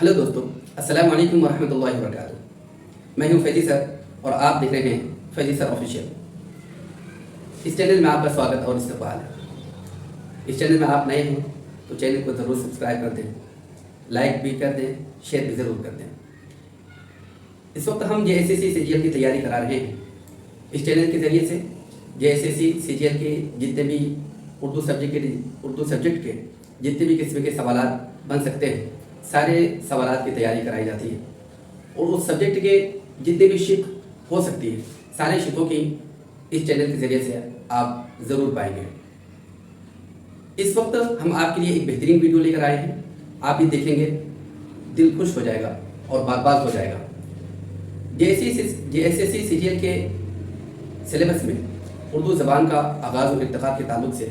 Hello दोस्तों, अस्सलाम वालेकुम वरहमतुल्लाहि वबरकातुहू। मैं हूं फैजी सर और आप देख रहे हैं फैजी सर ऑफिशियल। इस चैनल में आपका स्वागत और इस्तकबाल है। इस चैनल में आप नए हैं तो चैनल को ज़रूर सब्सक्राइब कर दें, लाइक भी कर दें, शेयर भी ज़रूर कर दें। इस वक्त हम JSSC CGL की तैयारी करा रहे हैं। इस चैनल के ज़रिए से JSSC CGL के जितने भी उर्दू सब्जेक्ट के जितने भी किस्म के सवालात बन सकते हैं, सारे सवालात की तैयारी कराई जाती है और उस सब्जेक्ट के जितने भी शिक हो सकती है, सारे शिकों की इस चैनल के ज़रिए से आप ज़रूर पाएंगे। इस वक्त हम आपके लिए एक बेहतरीन वीडियो लेकर आए हैं। आप भी देखेंगे, दिल खुश हो जाएगा और बागबाग हो जाएगा। JSSC CGL के सिलेबस में उर्दू ज़बान का आगाज़ और इर्तिक़ा के ताल्लुक़ से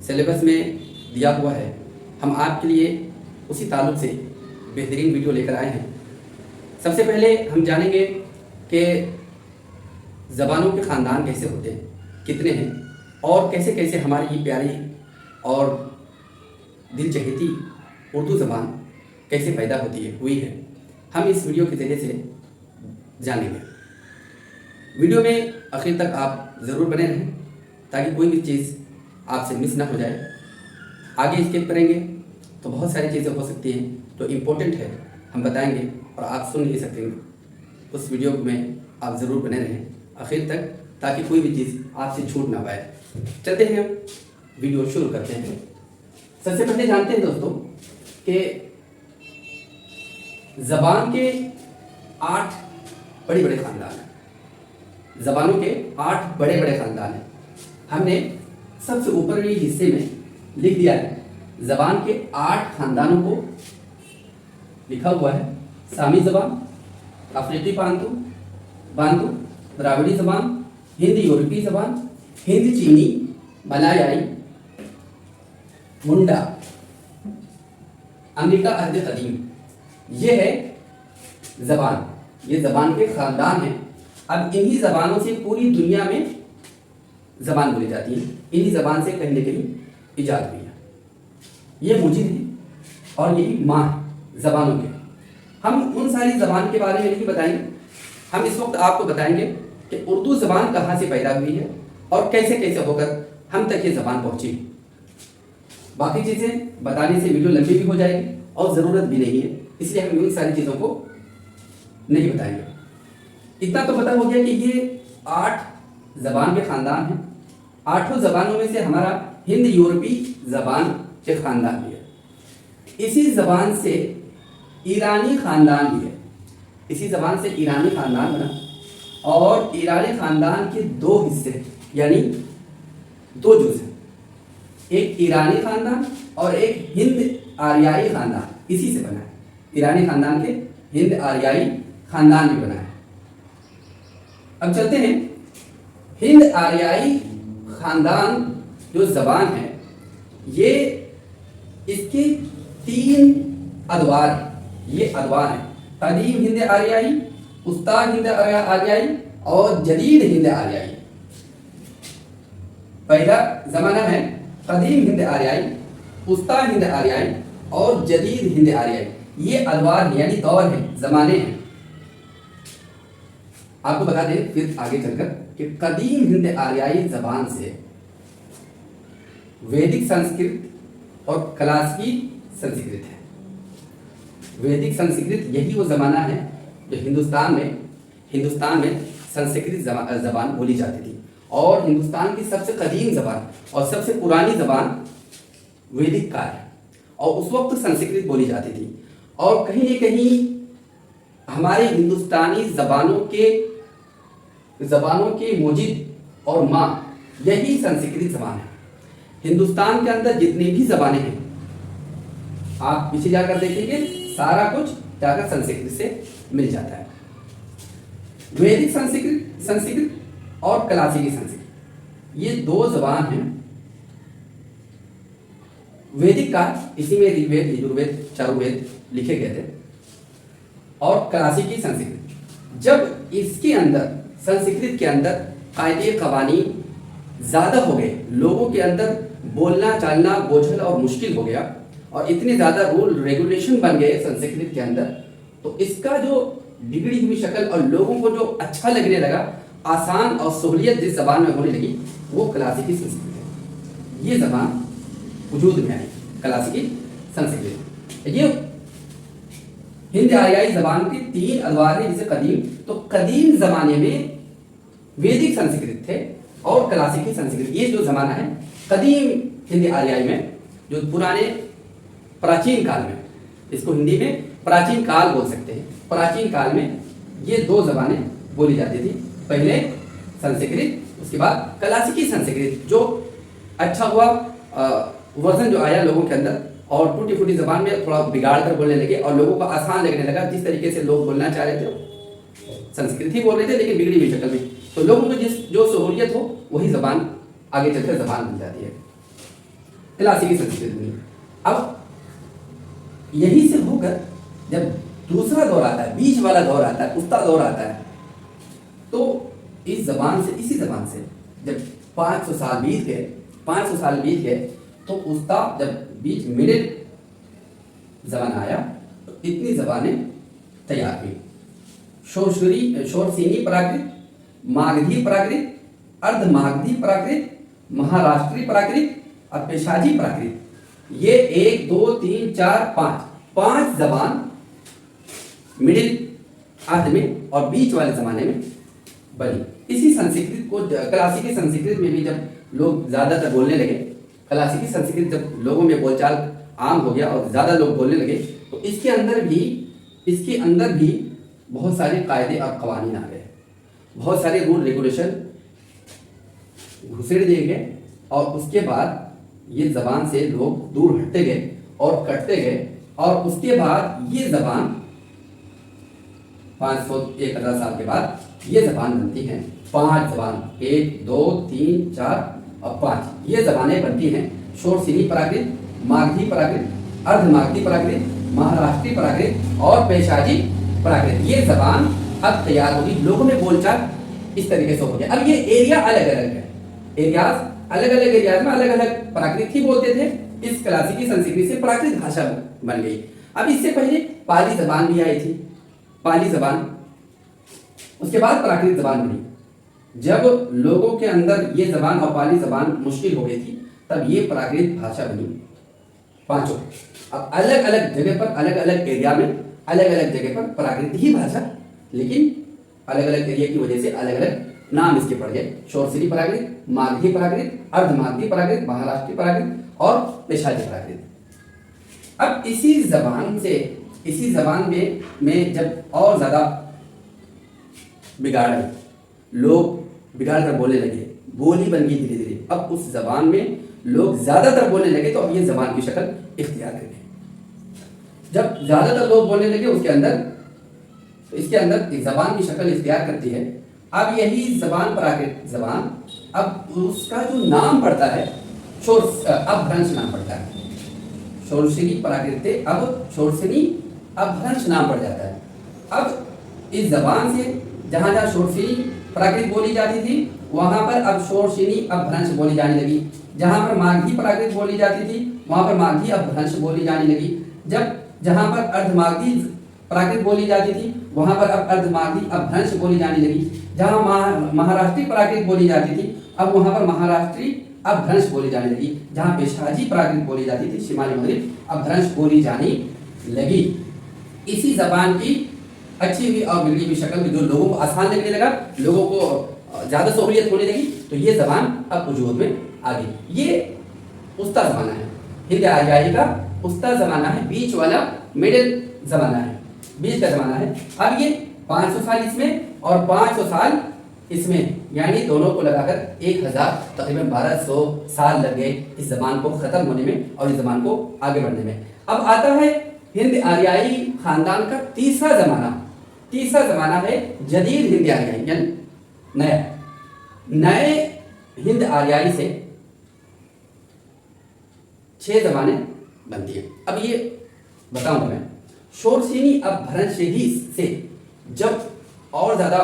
सिलेबस में दिया हुआ है। हम आपके लिए उसी ताल्लुक़ से बेहतरीन वीडियो लेकर आए हैं। सबसे पहले हम जानेंगे कि ज़बानों के ख़ानदान कैसे होते हैं, कितने हैं और कैसे कैसे हमारी ये प्यारी और दिल चहेती उर्दू ज़बान कैसे पैदा हुई है। हम इस वीडियो के ज़रिए से जानेंगे। वीडियो में आखिर तक आप ज़रूर बने रहें ताकि कोई भी चीज़ आपसे मिस ना हो जाए। आगे स्किप करेंगे तो बहुत सारी चीज़ें हो सकती हैं, तो इम्पोर्टेंट है हम बताएंगे और आप सुन नहीं सकेंगे। उस वीडियो में आप ज़रूर बने रहें आखिर तक ताकि कोई भी चीज़ आपसे छूट ना पाए। चलते हैं, वीडियो शुरू करते हैं। सबसे पहले जानते हैं दोस्तों कि ज़बान के 8 बड़े बड़े ख़ानदान हैं। ज़बानों के 8 बड़े बड़े ख़ानदान हैं। हमने सबसे ऊपरी हिस्से में लिख दिया है ज़बान के 8 ख़ानदानों को। लिखा हुआ है सामी ज़बान, अफ्रीकी बांतू, द्राविड़ी ज़बान, हिंद यूरोपी ज़बान, हिंद चीनी, मलायाई, मुंडा, अमेरिका अहद कदीम। ये है ज़बान, ये ज़बान के ख़ानदान हैं। अब इन्हीं ज़बानों से पूरी दुनिया में ज़बान बोली जाती है। इन्हीं ज़बान से कहीं न कहीं ईजाद हुई है। ये मुजिद है और यही माँ है ज़बानों के। हम उन सारी ज़बान के बारे में नहीं बताएंगे। हम इस वक्त आपको बताएंगे कि उर्दू ज़बान कहाँ से पैदा हुई है और कैसे कैसे होकर हम तक ये ज़बान पहुँची। बाकी चीज़ें बताने से वीडियो लंबी भी हो जाएगी और ज़रूरत भी नहीं है, इसलिए हम उन सारी चीज़ों को नहीं बताएंगे। इतना तो पता हो गया कि ये 8 ज़बान के ख़ानदान हैं। 8 ज़बानों में से हमारा हिंद यूरोपी ज़बान के ख़ानदान भी है। इसी ज़बान से ईरानी ख़ानदान भी है। इसी ज़बान से ईरानी ख़ानदान बना और ईरानी ख़ानदान के 2 हिस्से यानी 2 जुज़ हैं। एक ईरानी ख़ानदान और एक हिंद आर्याई ख़ानदान इसी से बना है। ईरानी ख़ानदान के हिंद आर्याई ख़ानदान भी बना है। अब चलते हैं, हिंद आर्याई ख़ानदान जो ज़बान है, ये इसके 3 अदवार हैं। ये अदवार हैं कदीम हिंद आर्याई, उस्ता हिंद आर्याई और जदीद हिंद आर्याई। पहला ज़माना है कदीम हिंद आर्याई, उस्ता हिंद आर्याई और जदीद हिंद आर्याई। ये अदवार यानी दौर हैं, ज़माने हैं। आपको बता दें फिर आगे चलकर कि कदीम हिंद आर्याई ज़बान से वैदिक संस्कृत और क्लासिकी संस्कृत है। वैदिक संस्कृत यही वो ज़माना है जो हिंदुस्तान में संस्कृत ज़बान बोली जाती थी और हिंदुस्तान की सबसे कदीम ज़बान और सबसे पुरानी ज़बान वैदिक काल है और उस वक्त संस्कृत बोली जाती थी। और कहीं न कहीं हमारे हिंदुस्तानी ज़बानों के मुजिद और माँ यही संस्कृत ज़बान है। हिंदुस्तान के अंदर जितनी भी ज़बानें हैं, आप पीछे जाकर देखेंगे, सारा कुछ जाकर संस्कृत से मिल जाता है। वैदिक संस्कृत और क्लासिकी संस्कृत, ये 2 ज़बान हैं। वैदिक काल, इसी में ऋग्वेद, यजुर्वेद, चारुवेद लिखे गए थे। और क्लासिकी संस्कृत, जब इसके अंदर संस्कृत के अंदर कायदे कवानीन ज़्यादा हो गए, लोगों के अंदर बोलना चालना बोझल और मुश्किल हो गया, और इतने ज़्यादा रूल रेगुलेशन बन गए संस्कृत के अंदर, तो इसका जो बिगड़ी हुई शक्ल और लोगों को जो अच्छा लगने लगा, आसान और सहूलियत जिस जबान में होने लगी, वो क्लासिकी संस्कृत है। ये जबान वजूद में आई, क्लासिकी संस्कृत। ये हिंद आर्याई जबान के 3 अदवार हैं। जैसे कदीम, तो कदीम जमाने में वैदिक संस्कृत थे और क्लासिकी संस्कृत। ये जो जमाना है कदीम हिंद आर्याई में, जो पुराने प्राचीन काल में, इसको हिंदी में प्राचीन काल बोल सकते हैं। प्राचीन काल में ये 2 जबानें बोली जाती थी, पहले संस्कृत, उसके बाद क्लासिकी संस्कृत। जो अच्छा हुआ वर्जन जो आया लोगों के अंदर, और टूटी फूटी जबान में थोड़ा बिगाड़ कर बोलने लगे और लोगों को आसान लगने लगा। जिस तरीके से लोग बोलना चाह रहे थे संस्कृत ही बोल रहे थे, लेकिन बिगड़ी हुई शक्ल में, तो लोगों को जो सहूलियत हो वही जबान आगे चलकर जबान बन जाती है, क्लासिकी संस्कृत बनी। अब यही से होकर जब दूसरा दौर आता है, बीच वाला दौर आता है, उस्ता दौर आता है, तो इसी जबान से जब 500 साल बीत गए, तो उस्ता जब बीच मिडिल जमाना आया, तो इतनी जबानें तैयार हुई। शोरसेनी प्राकृत, मागधी प्राकृत, अर्धमागधी प्राकृत, महाराष्ट्री प्राकृत और पेशाजी प्राकृत। ये 1 2 3 4 5 जबान मिडिल आध में और बीच वाले जमाने में बनी। इसी संस्कृत को क्लासिकी संस्कृत में भी जब लोग ज्यादातर बोलने लगे, क्लासिकी संस्कृत जब लोगों में बोलचाल आम हो गया और ज्यादा लोग बोलने लगे, तो इसके अंदर भी बहुत सारे कायदे और कवानीन आ गए, बहुत सारे रूल रेगुलेशन घुसेड़ दिए गए, और उसके बाद ये जबान से लोग दूर हटते गए और कटते गए, और उसके बाद ये जबान 500-1000 साल के बाद ये जबान बनती हैं। 5 जबान, 1 2 3 4 और 5 ये जबानें बनती हैं। शोरसेनी प्राकृत, मागधी प्राकृत, अर्धमागधी प्राकृत, महाराष्ट्री प्राकृत और पेशाजी प्राकृत। ये जबान अब तैयार होगी, लोगों में बोलचाल इस तरीके से हो गया। अब ये एरिया अलग अलग है, एरियाज अलग अलग एरियाज में अलग अलग प्राकृत ही बोलते थे। इस क्लासिकी संस्कृत से प्राकृत भाषा बन गई। अब इससे पहले पाली जबान भी आई थी, पाली जबान, उसके बाद प्राकृत जबान बनी। जब लोगों के अंदर ये जबान और पाली जबान मुश्किल हो गई थी, तब ये प्राकृत भाषा बनी, पांचों। अब अलग अलग जगह पर, अलग अलग एरिया में, अलग अलग जगह पर प्राकृत ही भाषा, लेकिन अलग अलग एरिया की वजह से अलग अलग नाम इसके पड़ गए। शोरसेनी प्राकृत, मागधी प्राकृत, अर्धमागधी प्राकृत, महाराष्ट्री प्राकृत और पेशाजी प्राकृत। अब इसी जबान में जब और ज्यादा बिगाड़, लोग बिगाड़ कर बोलने लगे, बोली बन गई धीरे धीरे। अब उस जबान में लोग ज्यादातर बोलने लगे, तो अब ये जबान की शक्ल इख्तियार कर गई। जब ज्यादातर लोग बोलने लगे इसके अंदर एक जबान की शक्ल इख्तियार करती है। अब यही जबान प्राकृत जबान, अब उसका जो नाम पड़ता है अपभ्रंश नाम पड़ता है। शोरसेनी प्राकृत अब शोरसेनी अपभ्रंश नाम पड़ जाता है। अब इस जबान से जहां जहां शोरसेनी प्राकृत बोली जाती थी, वहां पर अब शोरसेनी अपभ्रंश बोली जाने लगी। जहां पर मागधी प्राकृत बोली जाती थी, वहां पर मागधी अपभ्रंश बोली जाने लगी। जहां पर अर्धमागधी प्राकृत बोली जाती थी, वहां पर अब अर्धमागधी अपभ्रंश बोली जाने लगी। जहां महाराष्ट्री प्राकृत बोली जाती थी, अब वहां पर महाराष्ट्री अपभ्रंश बोली जाने लगी। जहां पेशाजी प्राकृत बोली जाती थी, शिमाली मगरिब अपभ्रंश बोली जाने लगी। इसी जबान की अच्छी हुई और बिगड़ी हुई शक्ल जो लोगों को आसान लगने लगा, लोगों को ज्यादा सहूलियत होने लगी, तो ये जबान अब वजूद में आ गई। ये उस्ता जमाना है, हिंद आर्याई का उस्ता जमाना है, बीच वाला मिडिल जमाना है, बीच का जमाना है। अब ये 500 साल इसमें और 500 साल इसमें, यानी दोनों को लगाकर 1000 तकरीबन 1200 साल लग गए इस जबान को खत्म होने में और इस जबान को आगे बढ़ने में। अब आता है हिंद आर्याई खानदान का तीसरा जमाना है जदीद हिंद आर्याई, यानी नए हिंद आर्याई से 6 जबानें बनती है। अब ये बताऊंगा मैं, शोरसेनी अपभ्रंश से जब और ज्यादा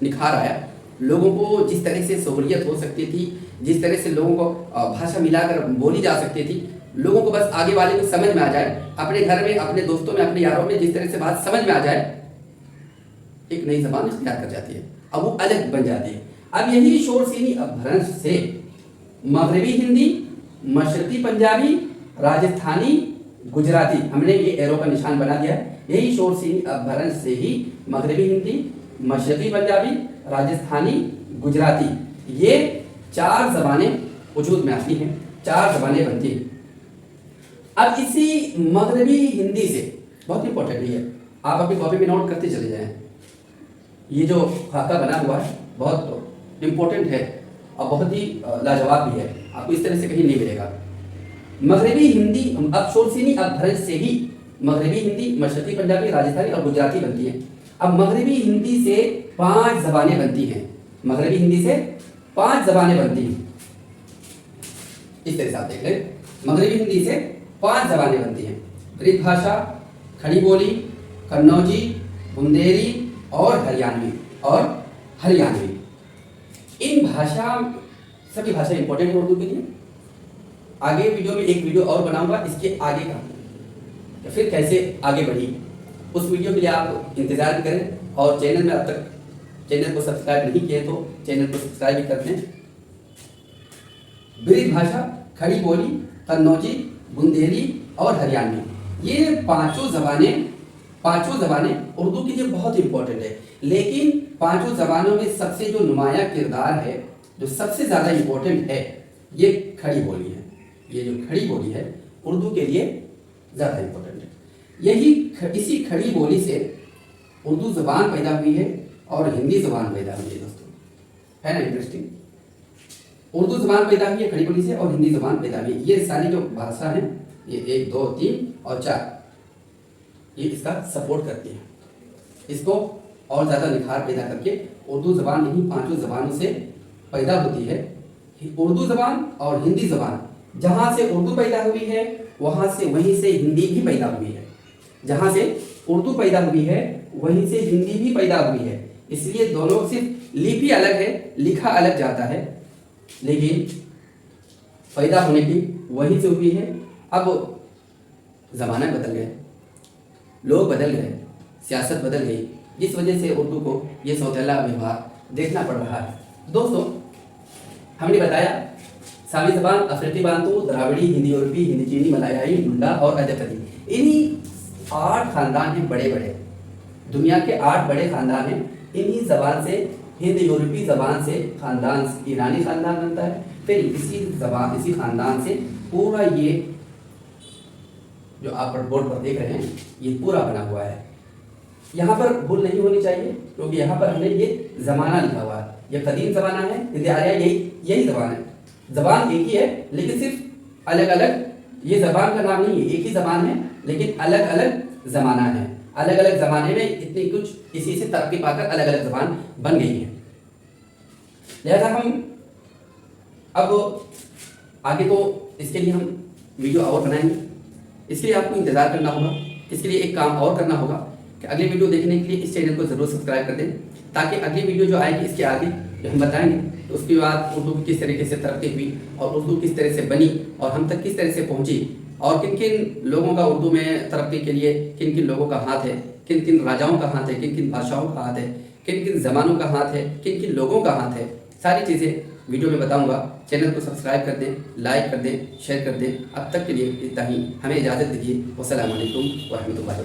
निखार आया, लोगों को जिस तरह से सहूलियत हो सकती थी, जिस तरह से लोगों को भाषा मिलाकर बोली जा सकती थी, लोगों को बस आगे वाले को समझ में आ जाए, अपने घर में, अपने दोस्तों में, अपने यारों में जिस तरह से बात समझ में आ जाए, एक नई जबान इख्तियार कर जाती है, अब वो अलग बन जाती है। अब यही शोरसीनी अपभ्रंश से मगरबी हिंदी, मशरकी पंजाबी, राजस्थानी, गुजराती, हमने ये एरो का निशान बना दिया है, यही शोरसीनी अपभ्रंश से ही मगरबी हिंदी, मशरकी पंजाबी, राजस्थानी, गुजराती, ये 4 जबानें वजूद में आती हैं, 4 जबानें बनती हैं। अब इसी मगरबी हिंदी से बहुत इंपॉर्टेंट है, आप अपनी कॉपी में नोट करते चले जाएं, ये जो खाका बना हुआ है बहुत इंपॉर्टेंट है और बहुत ही लाजवाब भी है, आपको इस तरह से कहीं नहीं मिलेगा। मगरबी हिंदी, अब शोरसीनी अपभ्रंश से ही मगरबी हिंदी, मशरकी पंजाबी, राजस्थानी और गुजराती बनती है। अब मगरबी हिंदी से 5 जबानें बनती हैं, मगरबी हिंदी से 5 जबानें बनती हैं, इस तरह से आप देख लें, मगरबी हिंदी से 5 जबानें बनती हैं। ब्रिज भाषा, खड़ी बोली, कन्नौजी, बुंदेली और हरियाणवी। इन भाषा, सभी भाषा इंपॉर्टेंट है उर्दू के लिए। आगे वीडियो में एक वीडियो और बनाऊंगा इसके आगे का, या फिर कैसे आगे बढ़ी, उस वीडियो के लिए आप इंतजार भी करें। और चैनल में अब तक चैनल को सब्सक्राइब नहीं किए तो चैनल को सब्सक्राइब भी कर दें। ब्रिज भाषा, खड़ी बोली, कन्नौजी, बुंदेली और हरियाणवी, ये पांचों जबानें उर्दू के लिए बहुत इंपॉर्टेंट है। लेकिन पांचों जबानों में सबसे जो नुमाया किरदार है, जो सबसे ज्यादा इंपॉर्टेंट है, ये खड़ी बोली है। ये जो खड़ी बोली है उर्दू के लिए ज्यादा इंपॉर्टेंट है। इसी खड़ी बोली से उर्दू जबान पैदा हुई है और हिंदी जबान पैदा हुई है दोस्तों, है ना इंटरेस्टिंग। उर्दू जबान पैदा हुई है खड़ी बोली से और हिंदी जबान पैदा हुई है। ये सारी जो भाषा है, ये 1, 2, 3 और 4, ये इसका सपोर्ट करती है, इसको और ज़्यादा निखार पैदा करके उर्दू जबान इन्हीं पांचों जबानों से पैदा होती है। उर्दू जबान और हिंदी जबान, जहाँ से उर्दू पैदा हुई है वहीं से हिंदी भी पैदा हुई है। जहाँ से उर्दू पैदा हुई है वहीं से हिंदी भी पैदा हुई है। इसलिए दोनों, सिर्फ लिपि अलग है, लिखा अलग जाता है, लेकिन पैदा होने की वहीं से हुई है। अब ज़माना बदल गया, लोग बदल गए, सियासत बदल गई, जिस वजह से उर्दू को ये सौतेला व्यवहार देखना पड़ रहा है। दोस्तों, हमने बताया सामी ज़बान, अफ्रीकी बांतू, द्राविड़ी, हिंदी यूरोपी, हिंदी चीनी, मलायाई, मुंडा और अजकदी, इन्हीं 8 खानदान हैं बड़े बड़े, दुनिया के 8 बड़े खानदान हैं। इन्हीं जबान से, हिंद यूरोपी जबान से खानदान ईरानी खानदान बनता है। फिर इसी खानदान से पूरा ये जो आप बोर्ड पर देख रहे हैं, ये पूरा बना हुआ है। यहाँ पर भूल नहीं होनी चाहिए, क्योंकि यहाँ पर हमने ये जमाना लिखा हुआ है। ये कदीम जमाना है, हिंदी आर्या, यही जबान है। जबान एक ही है, लेकिन सिर्फ अलग अलग, ये जबान का नाम नहीं है, एक ही जबान है, लेकिन अलग अलग जमाना है। अलग अलग जमाने में इतनी कुछ इसी से तरक्की पाकर अलग अलग जबान बन गई है। लिहाजा हम अब आगे तो इसके लिए हम वीडियो और बनाएंगे। इसके लिए आपको इंतज़ार करना होगा। इसके लिए एक काम और करना होगा कि अगली वीडियो देखने के लिए इस चैनल को ज़रूर सब्सक्राइब कर दें, ताकि अगली वीडियो जो आएगी इसके आगे जो हम बताएंगे, तो उसके बाद उर्दू किस तरीके से तरक्की हुई और उर्दू किस तरह से बनी और हम तक किस तरह से पहुंची, और किन किन लोगों का उर्दू में तरक्की के लिए किन किन लोगों का हाथ है, किन किन राजाओं का हाथ है, किन किन बादशाहों का हाथ है, किन किन ज़मानों का हाथ है, किन किन लोगों का हाथ है, सारी चीज़ें वीडियो में बताऊंगा। चैनल को सब्सक्राइब कर दें, लाइक कर दें, शेयर कर दें। अब तक के लिए इतना ही, हमें इजाज़त दीजिए। वस्सलाम वालेकुम व रहमतुल्लाहि।